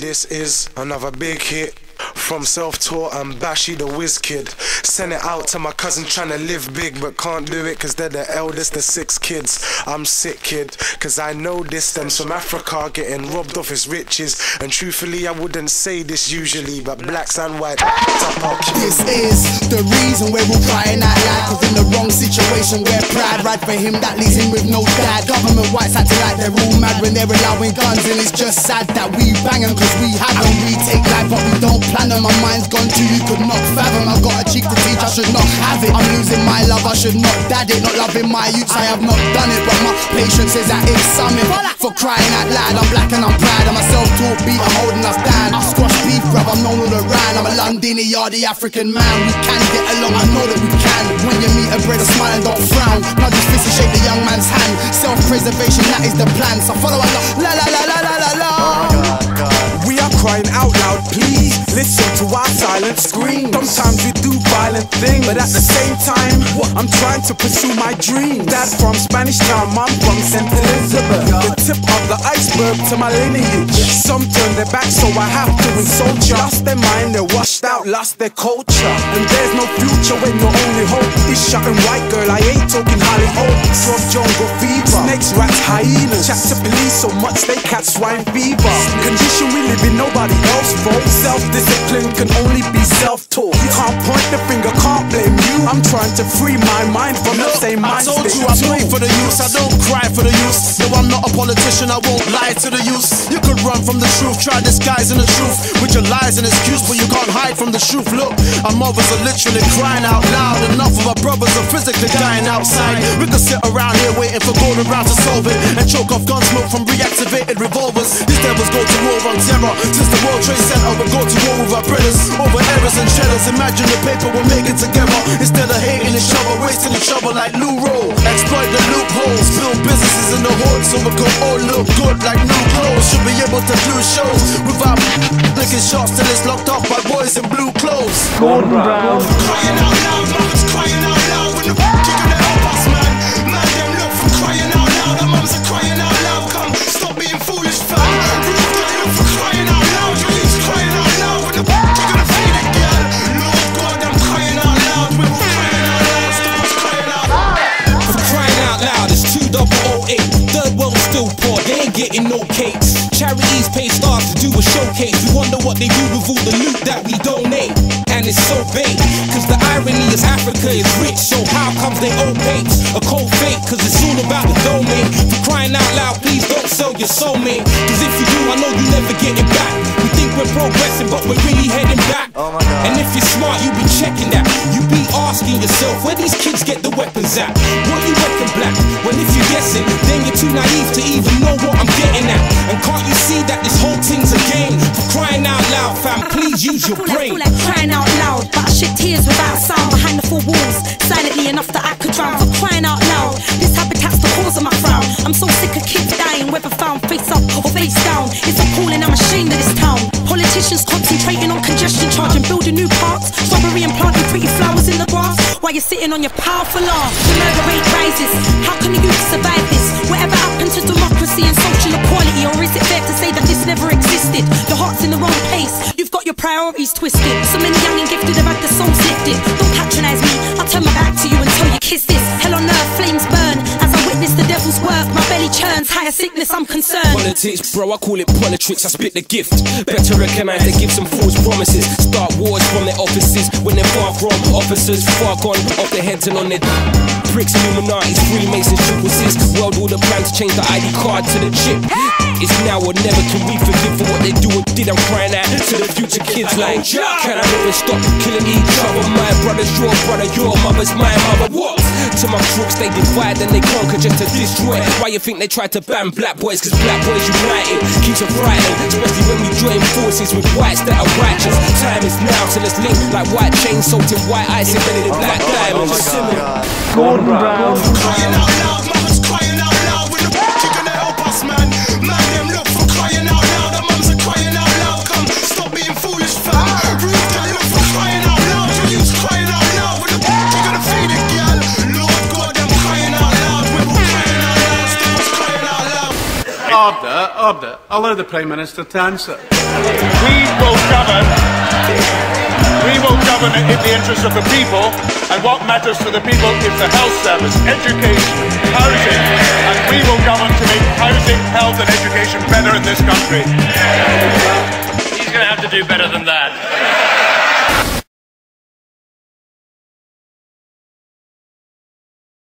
This is another big hit from self-taught and Bashy the whiz kid. Send it out to my cousin trying to live big but can't do it cause they're the eldest of 6 kids. I'm sick, kid, cause I know this stems from Africa getting robbed of its riches. And truthfully I wouldn't say this usually, but blacks and whites This is the reason we're all crying out loud, cause in the wrong situation where pride right for him that leaves him with no dad. Government whites acting like they're all mad when they're allowing guns, and it's just sad that we bang them cause we have them. We take life but we don't plan them. My mind's gone too, you could not fathom. I've got a cheek to teach, I should not have it. I'm losing my love, I should not dad it. Not loving my youths, I have not done it, but my patience is at its summit. For crying out loud, I'm black and I'm proud. I'm a self-taught beat, I'm holding us down. I squash beef, bruv, I'm known all around. I'm a Londini, yardy African man. We can get along, I know that we can. When you meet a brother, smile and don't frown. Nudge his fist and shake the young man's hand. Self-preservation, that is the plan. So follow along, la la la la la la la. We are crying out loud, please listen to our silent screams. Sometimes we do violent things, but at the same time, I'm trying to pursue my dreams. Dad from Spanish Town, mom from St. Elizabeth. The tip of the iceberg to my lineage. Some turn their back, so I have to insult ya. Lost their mind, they're washed out, lost their culture. And there's no future when your only hope is shutting white girl. I ain't talking Hollywood. From jungle fever, snakes, rats, hyenas. Chat to police so much they catch swine fever. Condition we live in, nobody else fault. Self-discipline can only be self-taught. You can't point the finger, can't blame you. I'm trying to free my mind from the same mind. I told you I pray for the youth, I don't cry for the youth. No, I'm not a politician, I won't lie to the youth. You could run from the truth, try disguising the truth with your lies and excuse, but you can't hide from the truth. Look, our mothers are literally crying out loud. Enough of our brothers are physically dying outside. We could sit around here waiting for golden rounds to solve it, and choke off gun smoke from reactivated revolvers. These devils go to war on terror. Since the World Trade Center, we go to war with our brothers over errors and cheddars. Imagine the paper we're making together instead of hating each other, wasting each other like Lou Roll. Exploit the loopholes, build businesses in the hood so we can all look good like new clothes. Should be able to do shows without licking shots till it's locked up by boys in blue clothes. Gordon Brown. Crying out loud, mama's crying out loud when the you're gonna help us, man. Man, them look for crying out loud. Our mums are crying out loud. Come, stop being foolish, fam. Ruth, don't look for crying out loud. Your youth's crying out loud when the you're gonna feed it, girl. Lord God, I'm crying out loud. We're all crying out loud. Stop us crying out loud. For crying out loud, it's 2008. Third world still poor, they ain't getting no cakes. Charities pay stars to do a showcase. We wonder what they do with all the loot that we donate. And it's so bait, cause the irony is Africa is rich, so how comes they owe papes? A cold fate, cause it's all about the domain. For crying out loud, please don't sell your soulmate, cause if you do, I know you never get it back. We think we're progressing, but we're really heading back. And if you're smart, you be checking that. You be asking yourself, where these kids get the weapons at? What you reckon, black? Well, if you're guessing, then you're too naive to even know what I'm getting at. And can't you see that this whole thing's a game? For crying out loud, fam, please use your brain. I feel like crying out loud, but I shed tears without sound behind the 4 walls, silently enough that I could drown. For crying out loud, this habitat's the cause of my frown. I'm so sick of kids dying, whether found face up or face down. It's appalling, I'm ashamed of this town. Politicians concentrating on congestion charge and building new parks, strawberry and planting pretty flowers in the grass, while you're sitting on your powerful arse. The murder rate rises, how can the youth survive this? Whatever happened to democracy and social equality? Or is it fair to say that this never existed? Your heart's in the wrong place, you've got your priorities twisted. So many young and gifted have had their souls lifted. Don't patronize me, I'll turn my back to you until you kiss this. Hell on earth, flames burn as I witness the devil's work. My belly churns, higher sickness, I'm concerned. Politics, bro, I call it politics, I spit the gift. Better recognize they give some false promises. Start wars from their offices when they're far from officers. Far gone, off their heads and on their pricks, Illuminati's, Freemasons, triple six. World order plan to change the ID card to the chip. It's now or never, can we forgive for what they do or did? I'm crying out to the future kids like, can I live and stop killing each other? My brother's your brother, your mother's my mother. What? To my crooks, they divide and they conquer just to destroy. Why you think they try to ban black boys? Cause black boys united keeps them frightened, especially when we join forces with whites that are righteous. Time is now, so let's link like white chains soaked in white ice embedded in black diamonds. Gordon Brown. Crying out loud, mama's crying out loud. When the you're gonna help us, man. Man, them look for crying out loud. Our mums are crying out loud. Come, stop being foolish, fam. Ruth, don't look for crying out loud. Your youth's crying out loud. When the you're gonna feed it, girl. Lord God, I'm crying out loud. We're all crying out loud. Stop us crying out loud. order. Allow the Prime Minister to answer. We will govern in the interest of the people, and what matters to the people is the health service, education, housing, and we will govern to make housing, health and education better in this country. He's going to have to do better than that.